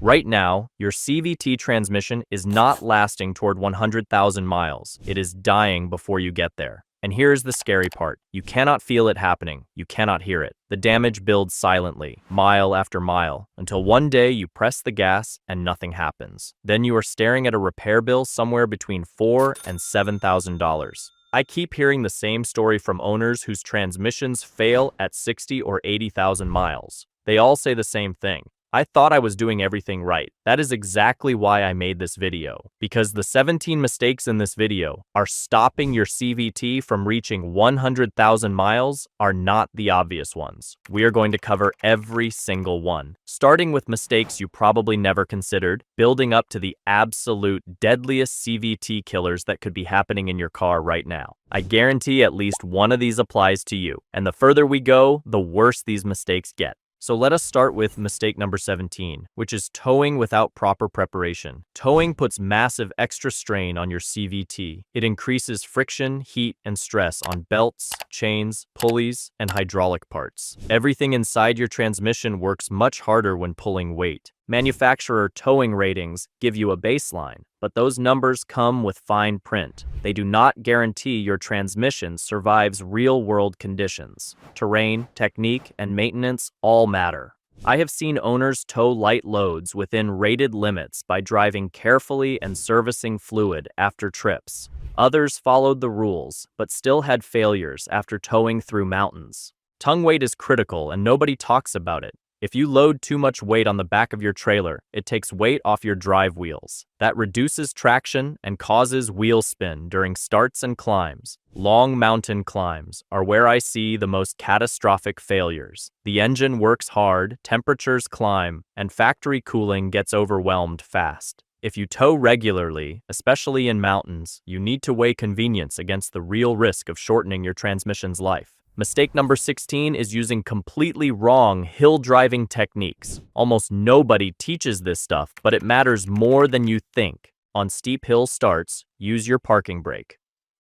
Right now, your CVT transmission is not lasting toward 100,000 miles. It is dying before you get there. And here's the scary part. You cannot feel it happening. You cannot hear it. The damage builds silently, mile after mile, until one day you press the gas and nothing happens. Then you are staring at a repair bill somewhere between $4,000 and $7,000. I keep hearing the same story from owners whose transmissions fail at 60 or 80,000 miles. They all say the same thing. I thought I was doing everything right. That is exactly why I made this video, because the 17 mistakes in this video are stopping your CVT from reaching 100,000 miles are not the obvious ones. We are going to cover every single one, starting with mistakes you probably never considered, building up to the absolute deadliest CVT killers that could be happening in your car right now. I guarantee at least one of these applies to you, and the further we go, the worse these mistakes get. So let us start with mistake number 17, which is towing without proper preparation. Towing puts massive extra strain on your CVT. It increases friction, heat, and stress on belts, chains, pulleys, and hydraulic parts. Everything inside your transmission works much harder when pulling weight. Manufacturer towing ratings give you a baseline, but those numbers come with fine print. They do not guarantee your transmission survives real-world conditions. Terrain, technique, and maintenance all matter. I have seen owners tow light loads within rated limits by driving carefully and servicing fluid after trips. Others followed the rules, but still had failures after towing through mountains. Tongue weight is critical and nobody talks about it. If you load too much weight on the back of your trailer, it takes weight off your drive wheels. That reduces traction and causes wheel spin during starts and climbs. Long mountain climbs are where I see the most catastrophic failures. The engine works hard, temperatures climb, and factory cooling gets overwhelmed fast. If you tow regularly, especially in mountains, you need to weigh convenience against the real risk of shortening your transmission's life. Mistake number 16 is using completely wrong hill driving techniques. Almost nobody teaches this stuff, but it matters more than you think. On steep hill starts, use your parking brake.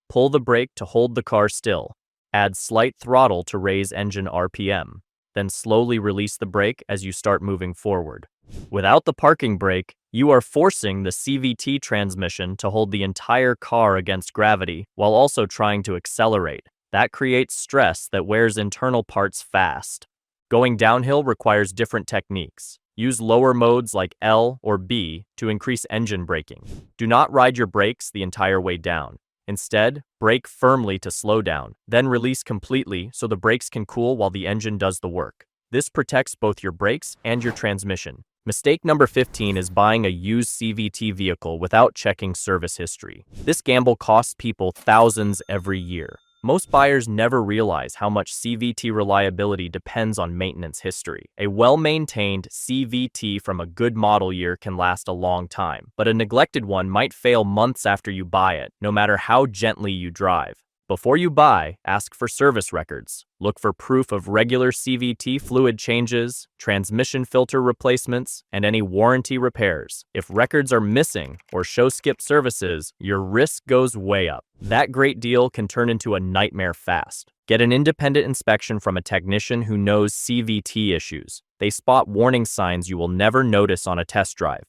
Pull the brake to hold the car still. Add slight throttle to raise engine RPM. Then slowly release the brake as you start moving forward. Without the parking brake, you are forcing the CVT transmission to hold the entire car against gravity while also trying to accelerate. That creates stress that wears internal parts fast. Going downhill requires different techniques. Use lower modes like L or B to increase engine braking. Do not ride your brakes the entire way down. Instead, brake firmly to slow down, then release completely so the brakes can cool while the engine does the work. This protects both your brakes and your transmission. Mistake number 15 is buying a used CVT vehicle without checking service history. This gamble costs people thousands every year. Most buyers never realize how much CVT reliability depends on maintenance history. A well-maintained CVT from a good model year can last a long time, but a neglected one might fail months after you buy it, no matter how gently you drive. Before you buy, ask for service records. Look for proof of regular CVT fluid changes, transmission filter replacements, and any warranty repairs. If records are missing or show skip services, your risk goes way up. That great deal can turn into a nightmare fast. Get an independent inspection from a technician who knows CVT issues. They spot warning signs you will never notice on a test drive.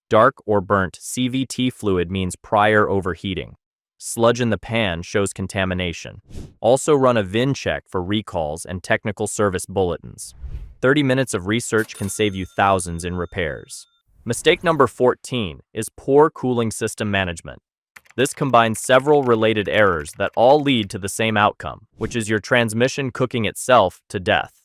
Dark or burnt CVT fluid means prior overheating. Sludge in the pan shows contamination. Also run a VIN check for recalls and technical service bulletins. 30 minutes of research can save you thousands in repairs. Mistake number 14 is poor cooling system management. This combines several related errors that all lead to the same outcome, which is your transmission cooking itself to death.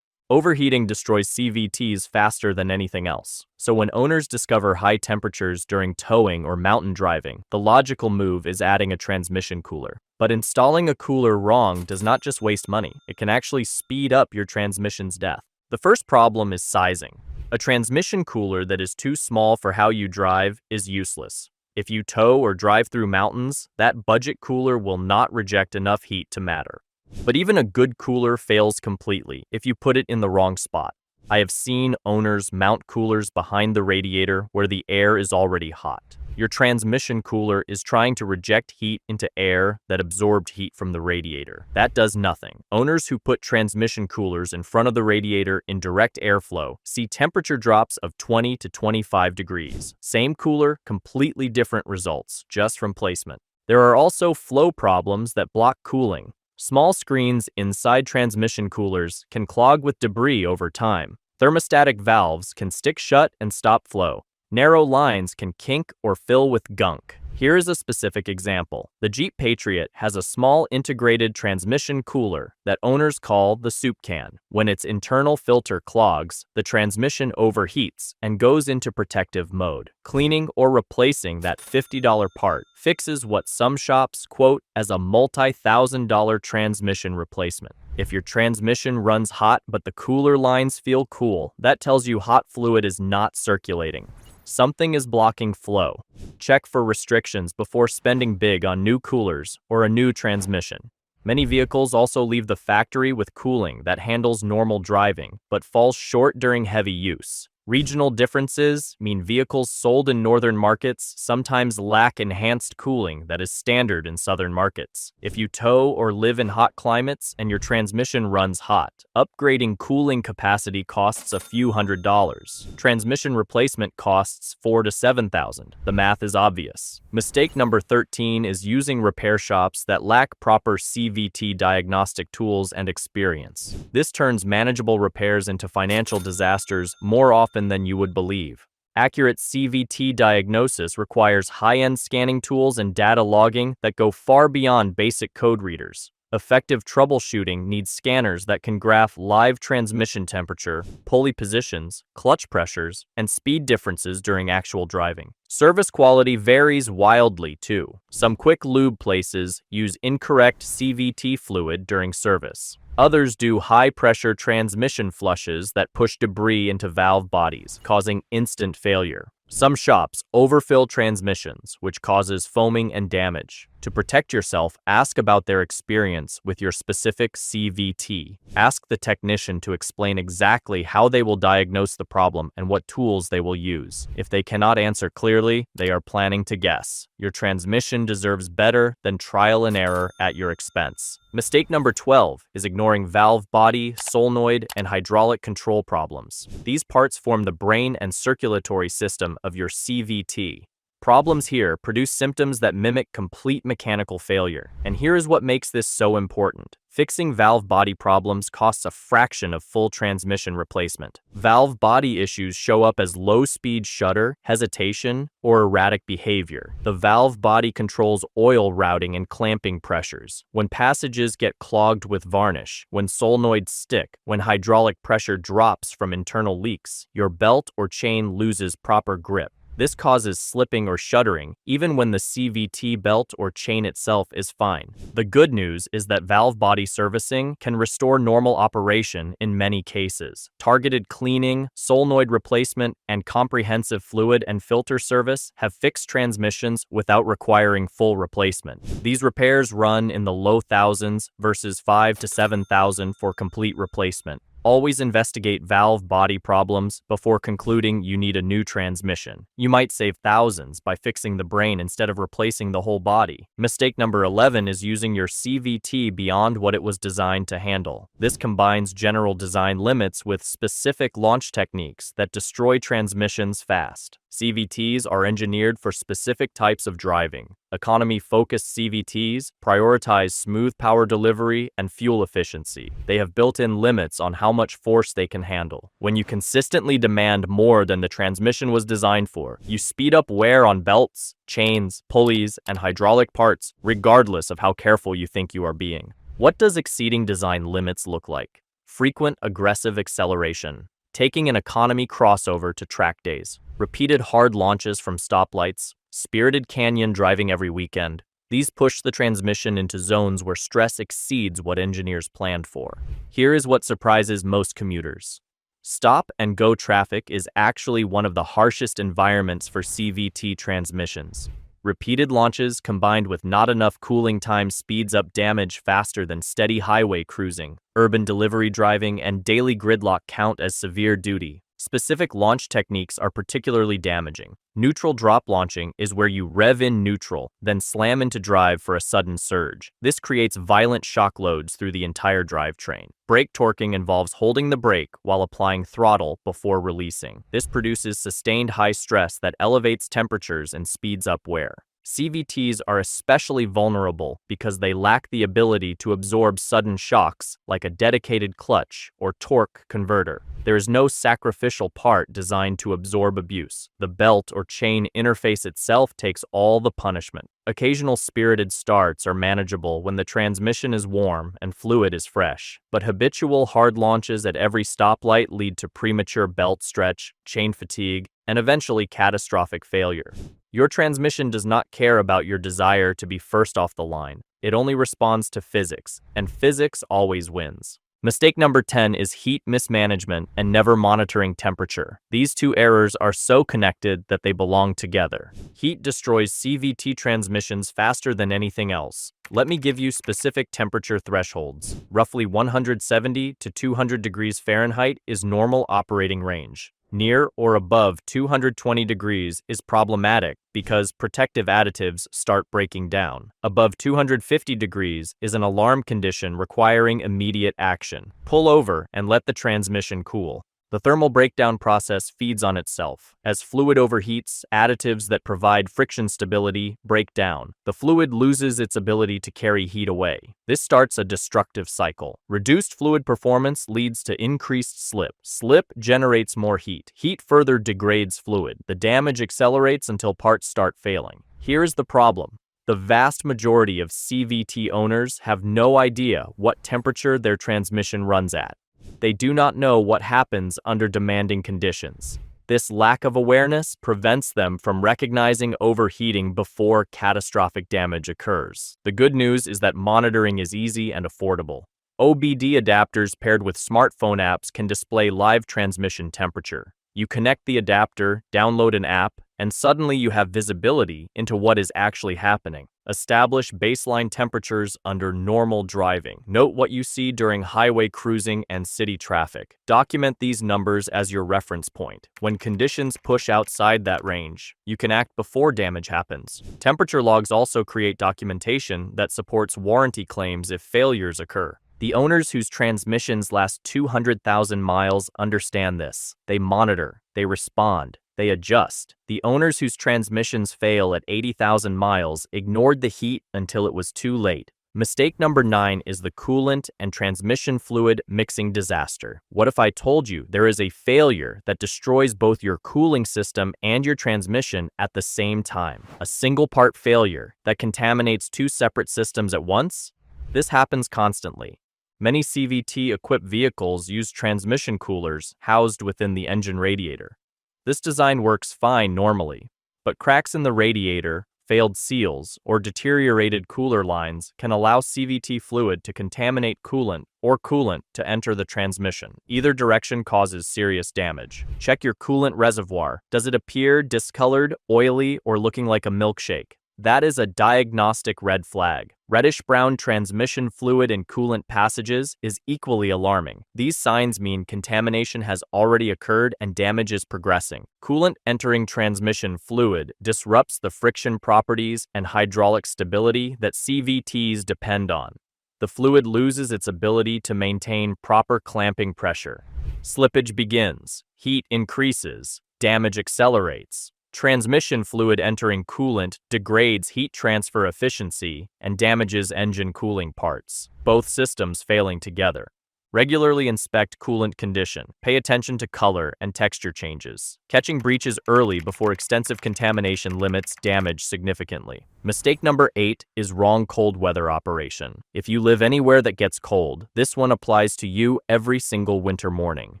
Overheating destroys CVTs faster than anything else. So when owners discover high temperatures during towing or mountain driving, the logical move is adding a transmission cooler. But installing a cooler wrong does not just waste money, it can actually speed up your transmission's death. The first problem is sizing. A transmission cooler that is too small for how you drive is useless. If you tow or drive through mountains, that budget cooler will not reject enough heat to matter. But even a good cooler fails completely if you put it in the wrong spot. I have seen owners mount coolers behind the radiator where the air is already hot. Your transmission cooler is trying to reject heat into air that absorbed heat from the radiator. That does nothing. Owners who put transmission coolers in front of the radiator in direct airflow see temperature drops of 20 to 25 degrees. Same cooler, completely different results, just from placement. There are also flow problems that block cooling. Small screens inside transmission coolers can clog with debris over time. Thermostatic valves can stick shut and stop flow. Narrow lines can kink or fill with gunk. Here is a specific example. The Jeep Patriot has a small integrated transmission cooler that owners call the soup can. When its internal filter clogs, the transmission overheats and goes into protective mode. Cleaning or replacing that $50 part fixes what some shops quote as a multi-$1,000 transmission replacement. If your transmission runs hot but the cooler lines feel cool, that tells you hot fluid is not circulating. Something is blocking flow. Check for restrictions before spending big on new coolers or a new transmission. Many vehicles also leave the factory with cooling that handles normal driving, but falls short during heavy use. Regional differences mean vehicles sold in northern markets sometimes lack enhanced cooling that is standard in southern markets. If you tow or live in hot climates and your transmission runs hot, upgrading cooling capacity costs a few $100s. Transmission replacement costs $4,000 to $7,000. The math is obvious. Mistake number 13 is using repair shops that lack proper CVT diagnostic tools and experience. This turns manageable repairs into financial disasters more often than you would believe. Accurate CVT diagnosis requires high-end scanning tools and data logging that go far beyond basic code readers. Effective troubleshooting needs scanners that can graph live transmission temperature, pulley positions, clutch pressures, and speed differences during actual driving. Service quality varies wildly too. Some quick lube places use incorrect CVT fluid during service. Others do high-pressure transmission flushes that push debris into valve bodies, causing instant failure. Some shops overfill transmissions, which causes foaming and damage. To protect yourself, ask about their experience with your specific CVT. Ask the technician to explain exactly how they will diagnose the problem and what tools they will use. If they cannot answer clearly, they are planning to guess. Your transmission deserves better than trial and error at your expense. Mistake number 12 is ignoring valve body, solenoid, and hydraulic control problems. These parts form the brain and circulatory system of your CVT. Problems here produce symptoms that mimic complete mechanical failure. And here is what makes this so important. Fixing valve body problems costs a fraction of full transmission replacement. Valve body issues show up as low-speed shudder, hesitation, or erratic behavior. The valve body controls oil routing and clamping pressures. When passages get clogged with varnish, when solenoids stick, when hydraulic pressure drops from internal leaks, your belt or chain loses proper grip. This causes slipping or shuddering, even when the CVT belt or chain itself is fine. The good news is that valve body servicing can restore normal operation in many cases. Targeted cleaning, solenoid replacement, and comprehensive fluid and filter service have fixed transmissions without requiring full replacement. These repairs run in the low thousands versus $5,000 to $7,000 for complete replacement. Always investigate valve body problems before concluding you need a new transmission. You might save thousands by fixing the brain instead of replacing the whole body. Mistake number 11 is using your CVT beyond what it was designed to handle. This combines general design limits with specific launch techniques that destroy transmissions fast. CVTs are engineered for specific types of driving. Economy-focused CVTs prioritize smooth power delivery and fuel efficiency. They have built-in limits on how much force they can handle. When you consistently demand more than the transmission was designed for, you speed up wear on belts, chains, pulleys, and hydraulic parts, regardless of how careful you think you are being. What does exceeding design limits look like? Frequent aggressive acceleration. Taking an economy crossover to track days. Repeated hard launches from stoplights, spirited canyon driving every weekend. These push the transmission into zones where stress exceeds what engineers planned for. Here is what surprises most commuters. Stop-and-go traffic is actually one of the harshest environments for CVT transmissions. Repeated launches combined with not enough cooling time speeds up damage faster than steady highway cruising. Urban delivery driving and daily gridlock count as severe duty. Specific launch techniques are particularly damaging. Neutral drop launching is where you rev in neutral, then slam into drive for a sudden surge. This creates violent shock loads through the entire drivetrain. Brake torquing involves holding the brake while applying throttle before releasing. This produces sustained high stress that elevates temperatures and speeds up wear. CVTs are especially vulnerable because they lack the ability to absorb sudden shocks like a dedicated clutch or torque converter. There is no sacrificial part designed to absorb abuse. The belt or chain interface itself takes all the punishment. Occasional spirited starts are manageable when the transmission is warm and fluid is fresh, but habitual hard launches at every stoplight lead to premature belt stretch, chain fatigue, and eventually catastrophic failure. Your transmission does not care about your desire to be first off the line. It only responds to physics, and physics always wins. Mistake number 10 is heat mismanagement and never monitoring temperature. These two errors are so connected that they belong together. Heat destroys CVT transmissions faster than anything else. Let me give you specific temperature thresholds. Roughly 170 to 200 degrees Fahrenheit is normal operating range. Near or above 220 degrees is problematic because protective additives start breaking down. Above 250 degrees is an alarm condition requiring immediate action. Pull over and let the transmission cool. The thermal breakdown process feeds on itself. As fluid overheats, additives that provide friction stability break down. The fluid loses its ability to carry heat away. This starts a destructive cycle. Reduced fluid performance leads to increased slip. Slip generates more heat. Heat further degrades fluid. The damage accelerates until parts start failing. Here's the problem. The vast majority of CVT owners have no idea what temperature their transmission runs at. They do not know what happens under demanding conditions. This lack of awareness prevents them from recognizing overheating before catastrophic damage occurs. The good news is that monitoring is easy and affordable. OBD adapters paired with smartphone apps can display live transmission temperature. You connect the adapter, download an app, and suddenly you have visibility into what is actually happening. Establish baseline temperatures under normal driving. Note what you see during highway cruising and city traffic. Document these numbers as your reference point. When conditions push outside that range, you can act before damage happens. Temperature logs also create documentation that supports warranty claims if failures occur. The owners whose transmissions last 200,000 miles understand this. They monitor, they respond, they adjust. The owners whose transmissions fail at 80,000 miles ignored the heat until it was too late. Mistake number 9 is the coolant and transmission fluid mixing disaster. What if I told you there is a failure that destroys both your cooling system and your transmission at the same time? A single part failure that contaminates two separate systems at once? This happens constantly. Many CVT-equipped vehicles use transmission coolers housed within the engine radiator. This design works fine normally, but cracks in the radiator, failed seals, or deteriorated cooler lines can allow CVT fluid to contaminate coolant or coolant to enter the transmission. Either direction causes serious damage. Check your coolant reservoir. Does it appear discolored, oily, or looking like a milkshake? That is a diagnostic red flag. Reddish-brown transmission fluid in coolant passages is equally alarming. These signs mean contamination has already occurred and damage is progressing. Coolant entering transmission fluid disrupts the friction properties and hydraulic stability that CVTs depend on. The fluid loses its ability to maintain proper clamping pressure. Slippage begins. Heat increases. Damage accelerates. Transmission fluid entering coolant degrades heat transfer efficiency and damages engine cooling parts, both systems failing together. Regularly inspect coolant condition. Pay attention to color and texture changes. Catching breaches early before extensive contamination limits damage significantly. Mistake number 8 is wrong cold weather operation. If you live anywhere that gets cold, this one applies to you every single winter morning.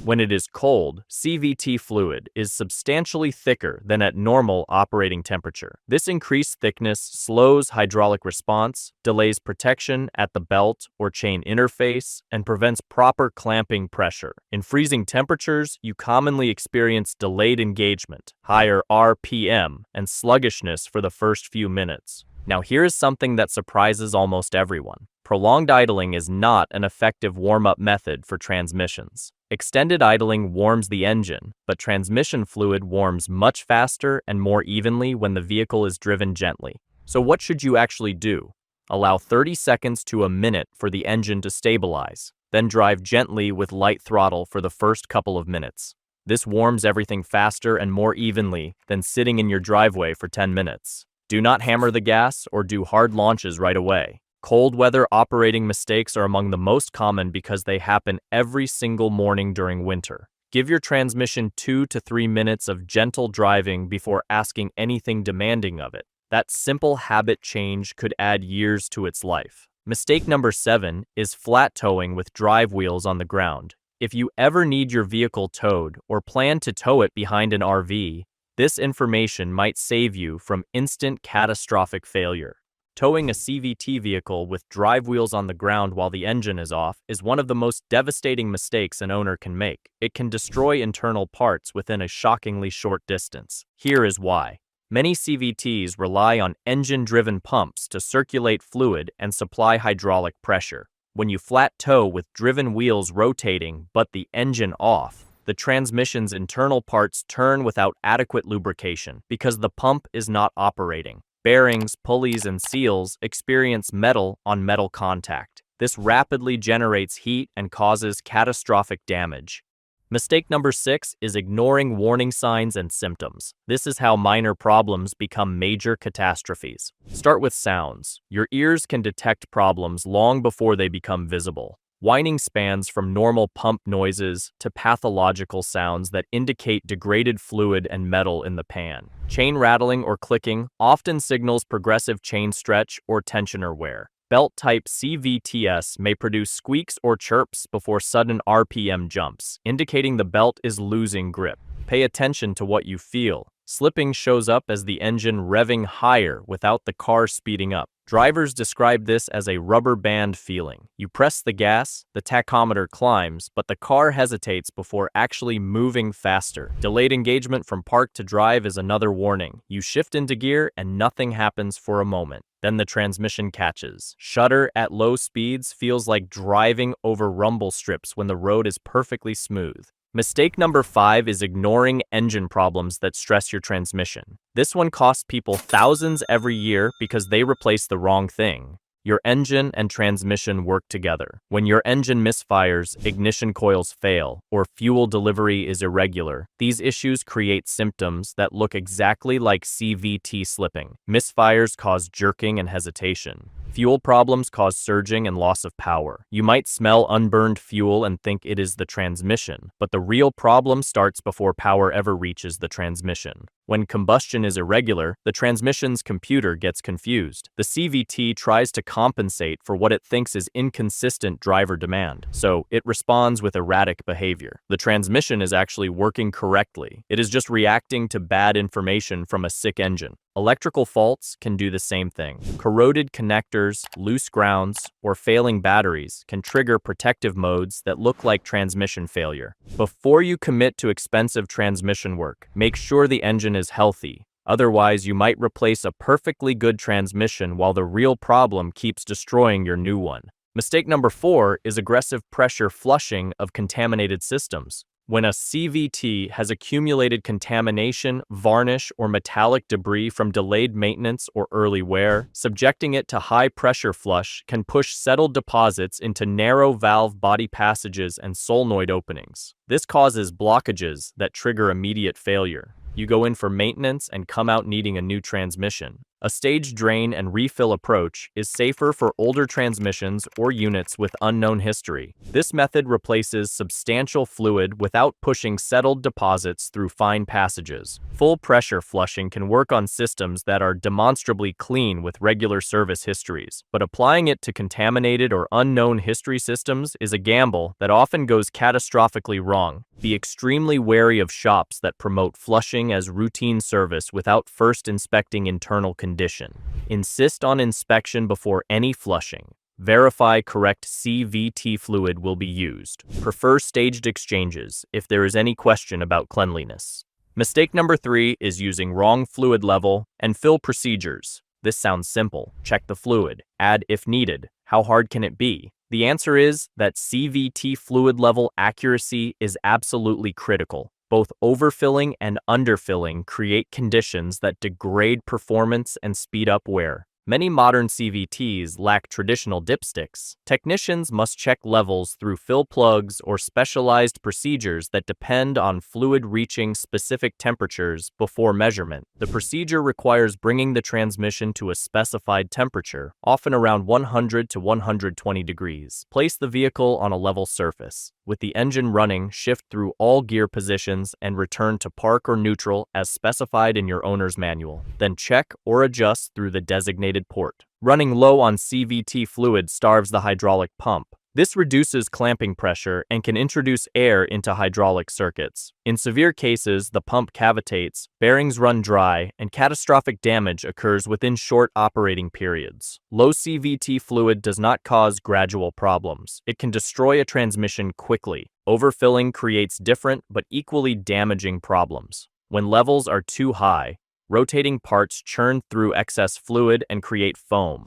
When it is cold, CVT fluid is substantially thicker than at normal operating temperature. This increased thickness slows hydraulic response, delays protection at the belt or chain interface, and prevents proper clamping pressure. In freezing temperatures, you commonly experience delayed engagement, higher RPM, and sluggishness for the first few minutes. Now here's something that surprises almost everyone. Prolonged idling is not an effective warm-up method for transmissions. Extended idling warms the engine, but transmission fluid warms much faster and more evenly when the vehicle is driven gently. So what should you actually do? Allow 30 seconds to a minute for the engine to stabilize, then drive gently with light throttle for the first couple of minutes. This warms everything faster and more evenly than sitting in your driveway for 10 minutes. Do not hammer the gas or do hard launches right away. Cold weather operating mistakes are among the most common because they happen every single morning during winter. Give your transmission 2 to 3 minutes of gentle driving before asking anything demanding of it. That simple habit change could add years to its life. Mistake number 7 is flat towing with drive wheels on the ground. If you ever need your vehicle towed or plan to tow it behind an RV, this information might save you from instant catastrophic failure. Towing a CVT vehicle with drive wheels on the ground while the engine is off is one of the most devastating mistakes an owner can make. It can destroy internal parts within a shockingly short distance. Here is why. Many CVTs rely on engine-driven pumps to circulate fluid and supply hydraulic pressure. When you flat tow with driven wheels rotating but the engine off, the transmission's internal parts turn without adequate lubrication because the pump is not operating. Bearings, pulleys, and seals experience metal-on-metal contact. This rapidly generates heat and causes catastrophic damage. Mistake number 6 is ignoring warning signs and symptoms. This is how minor problems become major catastrophes. Start with sounds. Your ears can detect problems long before they become visible. Whining spans from normal pump noises to pathological sounds that indicate degraded fluid and metal in the pan. Chain rattling or clicking often signals progressive chain stretch or tensioner wear. Belt-type CVTs may produce squeaks or chirps before sudden RPM jumps, indicating the belt is losing grip. Pay attention to what you feel. Slipping shows up as the engine revving higher without the car speeding up. Drivers describe this as a rubber band feeling. You press the gas, the tachometer climbs, but the car hesitates before actually moving faster. Delayed engagement from park to drive is another warning. You shift into gear and nothing happens for a moment. Then the transmission catches. Shudder at low speeds feels like driving over rumble strips when the road is perfectly smooth. Mistake number 5 is ignoring engine problems that stress your transmission. This one costs people thousands every year because they replace the wrong thing. Your engine and transmission work together. When your engine misfires, ignition coils fail, or fuel delivery is irregular, these issues create symptoms that look exactly like CVT slipping. Misfires cause jerking and hesitation. Fuel problems cause surging and loss of power. You might smell unburned fuel and think it is the transmission, but the real problem starts before power ever reaches the transmission. When combustion is irregular, the transmission's computer gets confused. The CVT tries to compensate for what it thinks is inconsistent driver demand, so it responds with erratic behavior. The transmission is actually working correctly. It is just reacting to bad information from a sick engine. Electrical faults can do the same thing. Corroded connectors, loose grounds, or failing batteries can trigger protective modes that look like transmission failure. Before you commit to expensive transmission work, make sure the engine is healthy. Otherwise, you might replace a perfectly good transmission while the real problem keeps destroying your new one. Mistake number 4 is aggressive pressure flushing of contaminated systems. When a CVT has accumulated contamination, varnish, or metallic debris from delayed maintenance or early wear, subjecting it to high-pressure flush can push settled deposits into narrow valve body passages and solenoid openings. This causes blockages that trigger immediate failure. You go in for maintenance and come out needing a new transmission. A staged drain and refill approach is safer for older transmissions or units with unknown history. This method replaces substantial fluid without pushing settled deposits through fine passages. Full pressure flushing can work on systems that are demonstrably clean with regular service histories, but applying it to contaminated or unknown history systems is a gamble that often goes catastrophically wrong. Be extremely wary of shops that promote flushing as routine service without first inspecting internal condition. Insist on inspection before any flushing. Verify correct CVT fluid will be used. Prefer staged exchanges if there is any question about cleanliness. Mistake number 3 is using wrong fluid level and fill procedures. This sounds simple. Check the fluid. Add if needed. How hard can it be? The answer is that CVT fluid level accuracy is absolutely critical. Both overfilling and underfilling create conditions that degrade performance and speed up wear. Many modern CVTs lack traditional dipsticks. Technicians must check levels through fill plugs or specialized procedures that depend on fluid reaching specific temperatures before measurement. The procedure requires bringing the transmission to a specified temperature, often around 100 to 120 degrees. Place the vehicle on a level surface. With the engine running, shift through all gear positions and return to park or neutral as specified in your owner's manual. Then check or adjust through the designated port. Running low on CVT fluid starves the hydraulic pump. This reduces clamping pressure and can introduce air into hydraulic circuits. In severe cases, the pump cavitates, bearings run dry, and catastrophic damage occurs within short operating periods. Low CVT fluid does not cause gradual problems. It can destroy a transmission quickly. Overfilling creates different but equally damaging problems. When levels are too high, rotating parts churn through excess fluid and create foam.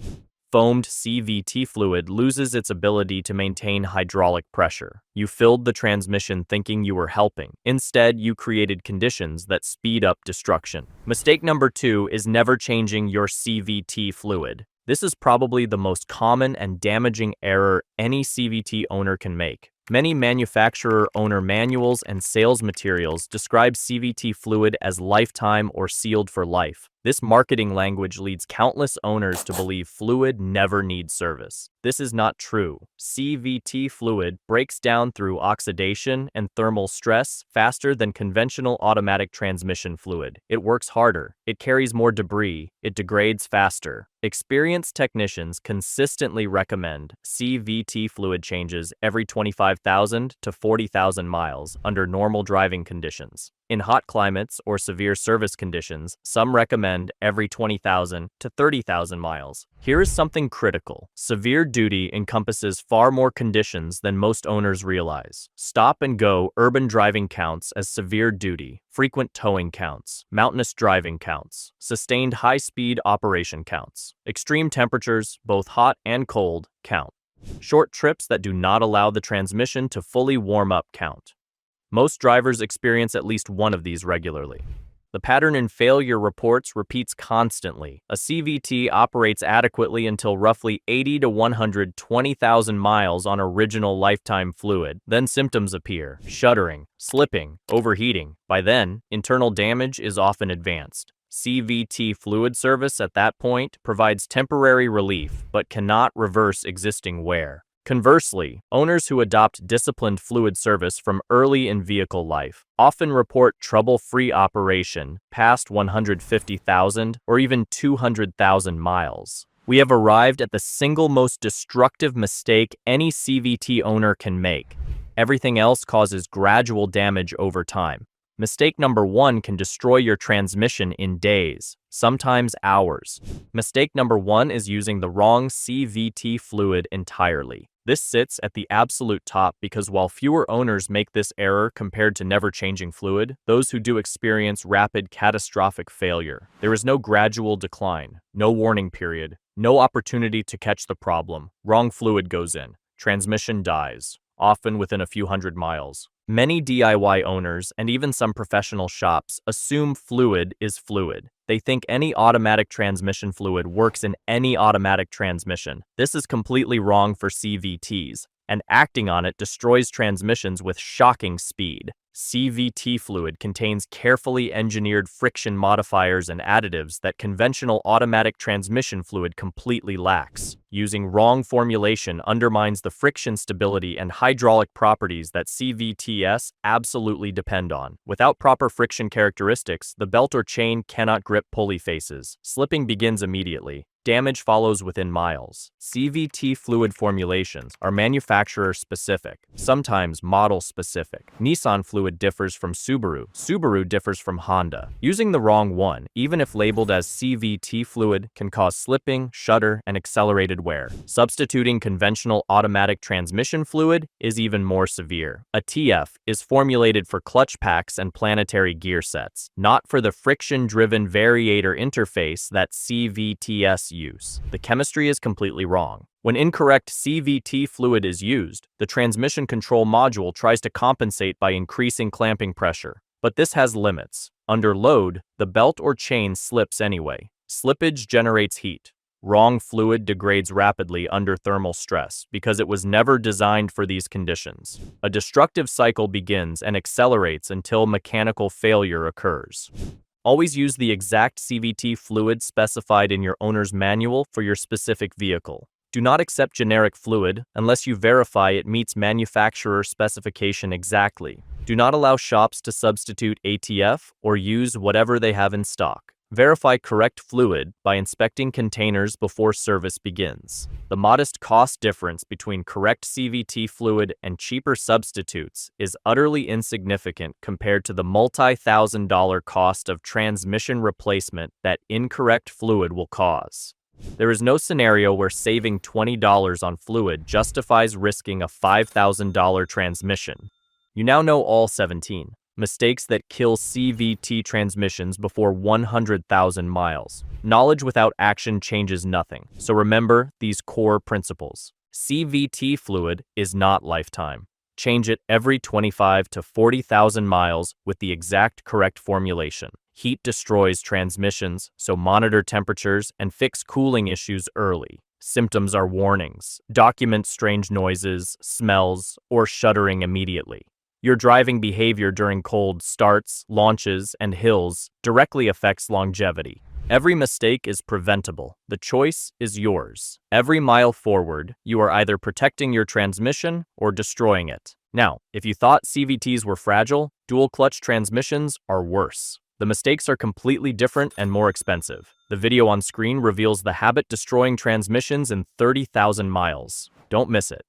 Foamed CVT fluid loses its ability to maintain hydraulic pressure. You filled the transmission thinking you were helping. Instead, you created conditions that speed up destruction. Mistake number 2 is never changing your CVT fluid. This is probably the most common and damaging error any CVT owner can make. Many manufacturer owner manuals and sales materials describe CVT fluid as lifetime or sealed for life. This marketing language leads countless owners to believe fluid never needs service. This is not true. CVT fluid breaks down through oxidation and thermal stress faster than conventional automatic transmission fluid. It works harder. It carries more debris. It degrades faster. Experienced technicians consistently recommend CVT fluid changes every 25,000 to 40,000 miles under normal driving conditions. In hot climates or severe service conditions, some recommend every 20,000 to 30,000 miles. Here is something critical. Severe duty encompasses far more conditions than most owners realize. Stop and go urban driving counts as severe duty. Frequent towing counts. Mountainous driving counts. Sustained high-speed operation counts. Extreme temperatures, both hot and cold, count. Short trips that do not allow the transmission to fully warm up count. Most drivers experience at least one of these regularly. The pattern in failure reports repeats constantly. A CVT operates adequately until roughly 80 to 120,000 miles on original lifetime fluid. Then symptoms appear: shuddering, slipping, overheating. By then, internal damage is often advanced. CVT fluid service at that point provides temporary relief but cannot reverse existing wear. Conversely, owners who adopt disciplined fluid service from early in vehicle life often report trouble-free operation past 150,000 or even 200,000 miles. We have arrived at the single most destructive mistake any CVT owner can make. Everything else causes gradual damage over time. Mistake number 1 can destroy your transmission in days, sometimes hours. Mistake number 1 is using the wrong CVT fluid entirely. This sits at the absolute top because while fewer owners make this error compared to never changing fluid, those who do experience rapid catastrophic failure. There is no gradual decline, no warning period, no opportunity to catch the problem. Wrong fluid goes in. Transmission dies, often within a few hundred miles. Many DIY owners and even some professional shops assume fluid is fluid. They think any automatic transmission fluid works in any automatic transmission. This is completely wrong for CVTs, and acting on it destroys transmissions with shocking speed. CVT fluid contains carefully engineered friction modifiers and additives that conventional automatic transmission fluid completely lacks. Using wrong formulation undermines the friction stability and hydraulic properties that CVTs absolutely depend on. Without proper friction characteristics, the belt or chain cannot grip pulley faces. Slipping begins immediately. Damage follows within miles. CVT fluid formulations are manufacturer-specific, sometimes model-specific. Nissan fluid differs from Subaru. Subaru differs from Honda. Using the wrong one, even if labeled as CVT fluid, can cause slipping, shudder, and accelerated wear. Substituting conventional automatic transmission fluid is even more severe. A TF is formulated for clutch packs and planetary gear sets, not for the friction-driven variator interface that CVTs use. The chemistry is completely wrong. When incorrect CVT fluid is used, the transmission control module tries to compensate by increasing clamping pressure. But this has limits. Under load, the belt or chain slips anyway. Slippage generates heat. Wrong fluid degrades rapidly under thermal stress because it was never designed for these conditions. A destructive cycle begins and accelerates until mechanical failure occurs. Always use the exact CVT fluid specified in your owner's manual for your specific vehicle. Do not accept generic fluid unless you verify it meets manufacturer specification exactly. Do not allow shops to substitute ATF or use whatever they have in stock. Verify correct fluid by inspecting containers before service begins. The modest cost difference between correct CVT fluid and cheaper substitutes is utterly insignificant compared to the multi-thousand-dollar cost of transmission replacement that incorrect fluid will cause. There is no scenario where saving $20 on fluid justifies risking a $5,000 transmission. You now know all 17 mistakes that kill CVT transmissions before 100,000 miles. Knowledge without action changes nothing, so remember these core principles. CVT fluid is not lifetime. Change it every 25 to 40,000 miles with the exact correct formulation. Heat destroys transmissions, so monitor temperatures and fix cooling issues early. Symptoms are warnings. Document strange noises, smells, or shuddering immediately. Your driving behavior during cold starts, launches, and hills directly affects longevity. Every mistake is preventable. The choice is yours. Every mile forward, you are either protecting your transmission or destroying it. Now, if you thought CVTs were fragile, dual-clutch transmissions are worse. The mistakes are completely different and more expensive. The video on screen reveals the habit-destroying transmissions in 30,000 miles. Don't miss it.